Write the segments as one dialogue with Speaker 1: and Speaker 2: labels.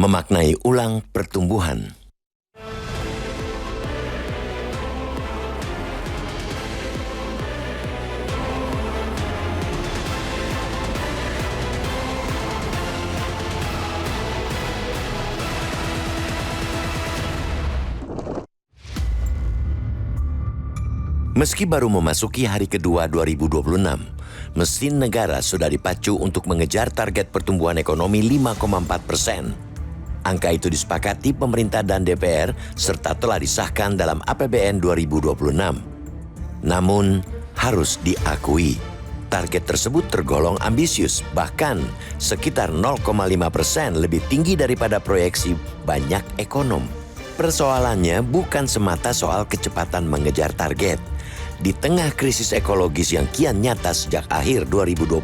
Speaker 1: Memaknai ulang pertumbuhan. Meski baru memasuki hari kedua 2026, mesin negara sudah dipacu untuk mengejar target pertumbuhan ekonomi 5,4%. Angka itu disepakati pemerintah dan DPR serta telah disahkan dalam APBN 2026. Namun, harus diakui, target tersebut tergolong ambisius, bahkan sekitar 0,5% lebih tinggi daripada proyeksi banyak ekonom. Persoalannya bukan semata soal kecepatan mengejar target. Di tengah krisis ekologis yang kian nyata sejak akhir 2025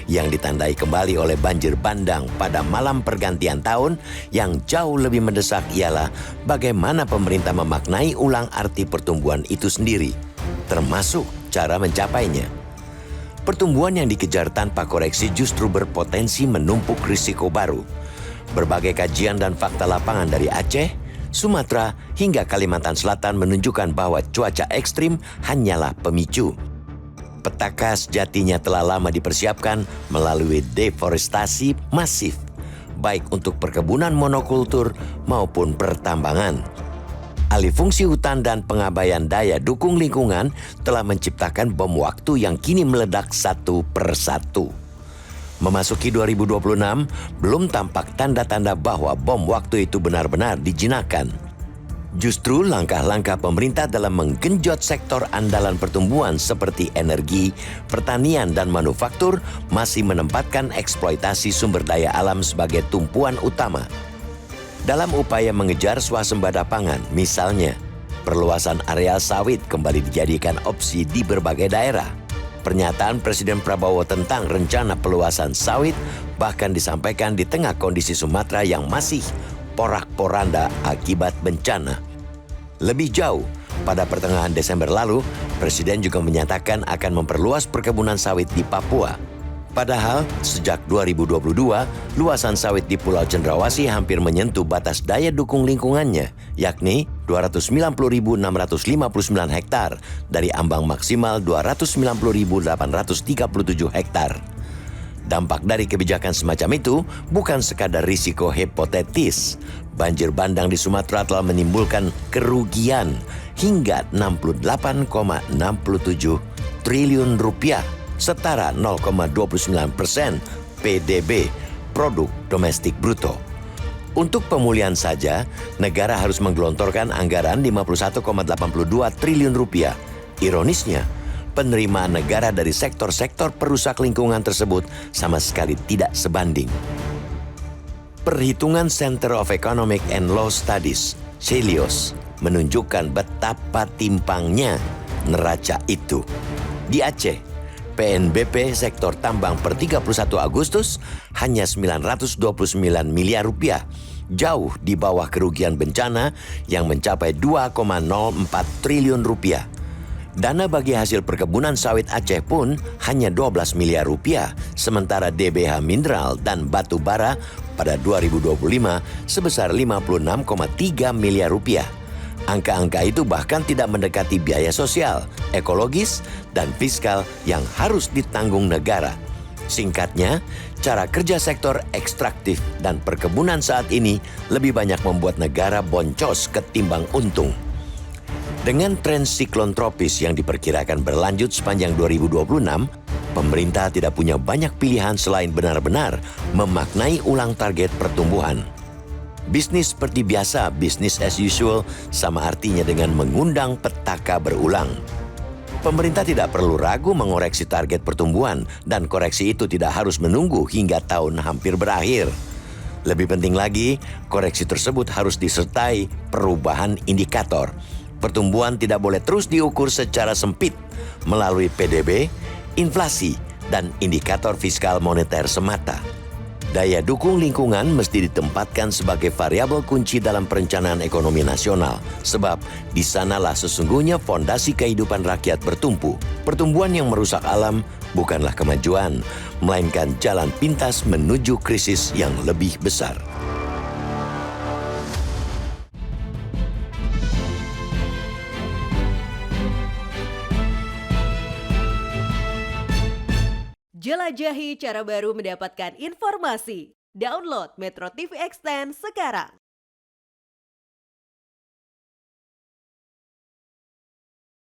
Speaker 1: yang ditandai kembali oleh banjir bandang pada malam pergantian tahun, yang jauh lebih mendesak ialah bagaimana pemerintah memaknai ulang arti pertumbuhan itu sendiri, termasuk cara mencapainya. Pertumbuhan yang dikejar tanpa koreksi justru berpotensi menumpuk risiko baru. Berbagai kajian dan fakta lapangan dari Aceh, Sumatera hingga Kalimantan Selatan menunjukkan bahwa cuaca ekstrim hanyalah pemicu. Petaka sejatinya telah lama dipersiapkan melalui deforestasi masif, baik untuk perkebunan monokultur maupun pertambangan. Alih fungsi hutan dan pengabaian daya dukung lingkungan telah menciptakan bom waktu yang kini meledak satu persatu. Memasuki 2026, belum tampak tanda-tanda bahwa bom waktu itu benar-benar dijinakkan. Justru langkah-langkah pemerintah dalam menggenjot sektor andalan pertumbuhan seperti energi, pertanian, dan manufaktur masih menempatkan eksploitasi sumber daya alam sebagai tumpuan utama. Dalam upaya mengejar swasembada pangan, misalnya, perluasan areal sawit kembali dijadikan opsi di berbagai daerah. Pernyataan Presiden Prabowo tentang rencana peluasan sawit bahkan disampaikan di tengah kondisi Sumatera yang masih porak-poranda akibat bencana. Lebih jauh, pada pertengahan Desember lalu, Presiden juga menyatakan akan memperluas perkebunan sawit di Papua. Padahal, sejak 2022, luasan sawit di Pulau Cendrawasih hampir menyentuh batas daya dukung lingkungannya, yakni 290.659 hektar dari ambang maksimal 290.837 hektar. Dampak dari kebijakan semacam itu bukan sekadar risiko hipotetis. Banjir bandang di Sumatera telah menimbulkan kerugian hingga 68,67 triliun rupiah, setara 0,29% PDB, produk domestik bruto. Untuk pemulihan saja, negara harus menggelontorkan anggaran 51,82 triliun rupiah. Ironisnya, penerimaan negara dari sektor-sektor perusak lingkungan tersebut sama sekali tidak sebanding. Perhitungan Center of Economic and Law Studies, CELIOS, menunjukkan betapa timpangnya neraca itu. Di Aceh, PNBP sektor tambang per 31 Agustus hanya 929 miliar rupiah, jauh di bawah kerugian bencana yang mencapai 2,04 triliun rupiah. Dana bagi hasil perkebunan sawit Aceh pun hanya 12 miliar rupiah, sementara DBH mineral dan batu bara pada 2025 sebesar 56,3 miliar rupiah. Angka-angka itu bahkan tidak mendekati biaya sosial, ekologis, dan fiskal yang harus ditanggung negara. Singkatnya, cara kerja sektor ekstraktif dan perkebunan saat ini lebih banyak membuat negara boncos ketimbang untung. Dengan tren siklon tropis yang diperkirakan berlanjut sepanjang 2026, pemerintah tidak punya banyak pilihan selain benar-benar memaknai ulang target pertumbuhan. Bisnis seperti biasa, business as usual, sama artinya dengan mengundang petaka berulang. Pemerintah tidak perlu ragu mengoreksi target pertumbuhan, dan koreksi itu tidak harus menunggu hingga tahun hampir berakhir. Lebih penting lagi, koreksi tersebut harus disertai perubahan indikator. Pertumbuhan tidak boleh terus diukur secara sempit melalui PDB, inflasi, dan indikator fiskal moneter semata. Daya dukung lingkungan mesti ditempatkan sebagai variabel kunci dalam perencanaan ekonomi nasional, sebab di sanalah sesungguhnya fondasi kehidupan rakyat bertumpu. Pertumbuhan yang merusak alam bukanlah kemajuan, melainkan jalan pintas menuju krisis yang lebih besar.
Speaker 2: Jelajahi cara baru mendapatkan informasi. Download Metro TV Extend sekarang.